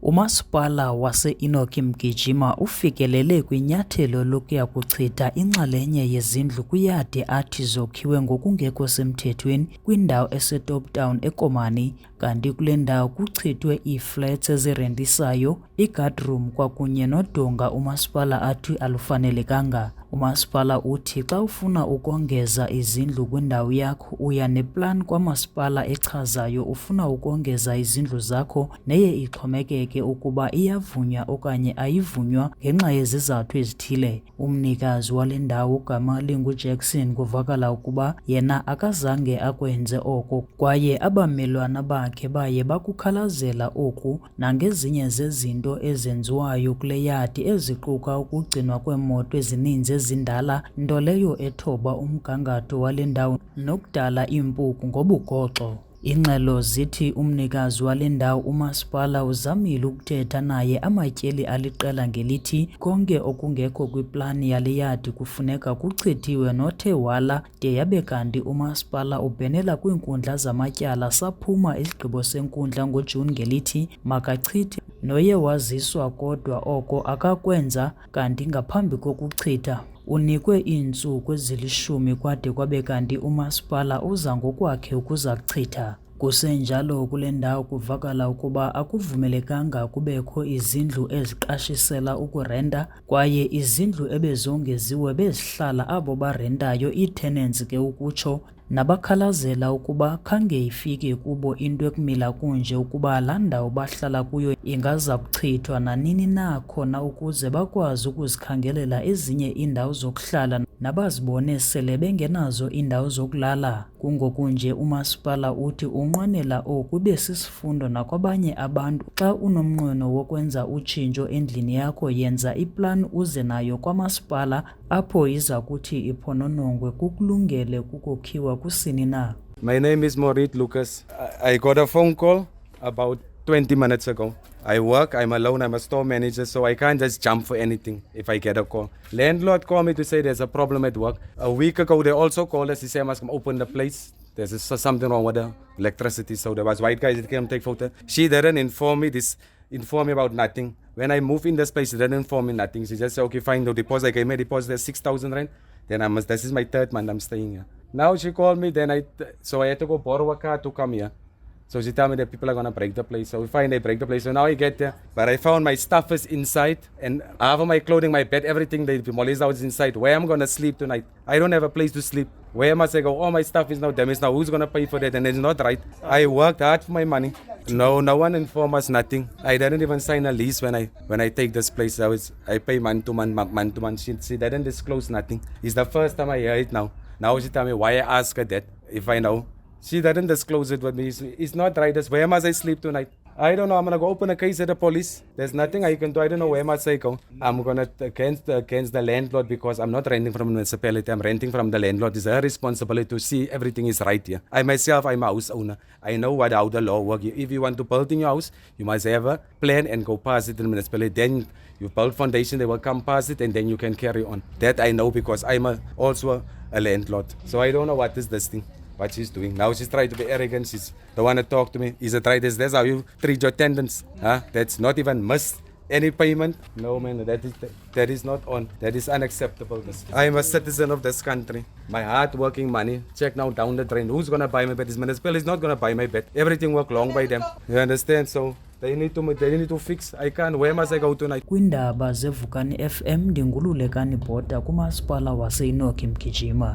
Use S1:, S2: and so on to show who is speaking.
S1: Umasipala wase-Enoch Mgijima ufikelele kwinyathelo lokuya kuchitha inxalenye yezindlu kwiyadi athi zokhiwe ngokungekho semthethweni kwindawo eseToptown eKomani, kanti kule ndawo kuchithwe iiflats ezirentisayo, igadroom kwakunye nodonga umasipala athi alufanelekanga. Umasipala uthi xa ufuna ukongeza izindlu kwindawo yakho uya neplan kwamasipala echazayo ufuna ukongeza izindlu zakho neye ixhomekeke ukuba iyavunywa okanye ayivunywa ngenxa yezizathu ezithile. Umnikazi wale ndawo ugama linguJackson kuvakala ukuba yena akazange akwenze oko kwaye abamelwana bakhe baye bakukhalazela oku nangezinye zezinto ezenziwayo kule yadi eziquka ukugcinwa kweemoto ezininzi ezindala, nto leyo ethoba umgangatho wale ndawo nokudala impuku ngobugoxo. Ingxelo zithi umnikazi wale ndawo umasipala uzamile ukuthetha naye amatyeli aliqela ngelithi konke okungekho kwiplani yale yadi kufuneka kuchithiwe nothe wala de yabe kanti umasipala ubhenela kwiinkundla zamatyala saphuma isigqibo senkundla ngoJuni ngelithi makachithe noye waziswa kodwa oko akakwenza, kanti ngaphambi kokuchitha unikwe iintsuku ezili-10 kwade kwabe kanti umasipala uza ngokwakhe ukuza kuchitha. Kusenjalo kule ndawo kuvakala ukuba akuvumelekanga kubekho izindlu eziqashisela ukurenta kwaye izindlu ebezongeziwe bezihlala abo barentayo, ii-tenants ke ukutsho, nabakhalazela ukuba khange ifike kubo into ekumila kunje ukuba laa ndawo bahlala kuyo ingaza kuchithwa nanini na khona ukuze bakwazi ukuzikhangelela ezinye iindawo zokuhlala nabazibone sele bengenazo iindawo zokulala. Kungokunje umasipala uthi unqwenela oku ibesisifundo nakwabanye abantu xa unomnqweno wokwenza utshintsho endlini yakho, yenza iplan uze nayo kwamasipala apho izakuthi iphononongwe kukulungele, ukokhiwa, kusini na.
S2: My name is Maurice Lucas. I got a phone call about 20 minutes ago. I work, I'm alone, I'm a store manager, so I can't just jump for anything if I get a call. Landlord called me to say there's a problem at work. A week ago, they also called us to say I must come open the place. There's something wrong with the electricity, so there was white guys that came take photo. She didn't inform me about nothing. When I moved in this place, she didn't inform me nothing. She just said, okay, fine, the deposit, I gave me a deposit, there's 6,000 rand. Then this is my third month I'm staying here. Now she called me, so I had to go borrow a car to come here. So she told me that people are going to break the place. So we find they break the place. So now I get there. But I found my stuff is inside. And half of my clothing, my bed, everything, they demolished out is inside. Where am I going to sleep tonight? I don't have a place to sleep. Where must I go? All my stuff is now damaged. Now who's going to pay for that? And it's not right. I worked hard for my money. No one informed us nothing. I didn't even sign a lease when I take this place. I pay month to month. She didn't disclose nothing. It's the first time I hear it now. Now she tell me why I ask her that if I know. She didn't disclose it with me. It's not right. Where must I sleep tonight? I don't know. I'm going to go open a case at the police. There's nothing I can do. I don't know where must I go. I'm going to against the landlord because I'm not renting from the municipality. I'm renting from the landlord. It's her responsibility to see everything is right here. I myself, I'm a house owner. I know how the law works. If you want to build in your house, you must have a plan and go past it to the municipality. Then you build foundation, they will come past it and then you can carry on. That I know because I'm also a landlord. So I don't know what is this thing. What she's doing. Now she's trying to be arrogant. She's don't want to talk to me. Is it right? That's how you treat your tenants. Huh? That's not even missed any payment. No man, that is not on. That is unacceptable. I am a citizen of this country. My hard working money. Check now down the drain. Who's gonna buy my bed? This municipality is not gonna buy my bed. Everything work long by them. You understand? So they need to fix. I can't. Where must I go tonight?
S1: Kwindaba zevukani FM ndingululekani bhoda kumasipala wase-Enoch Mgijima.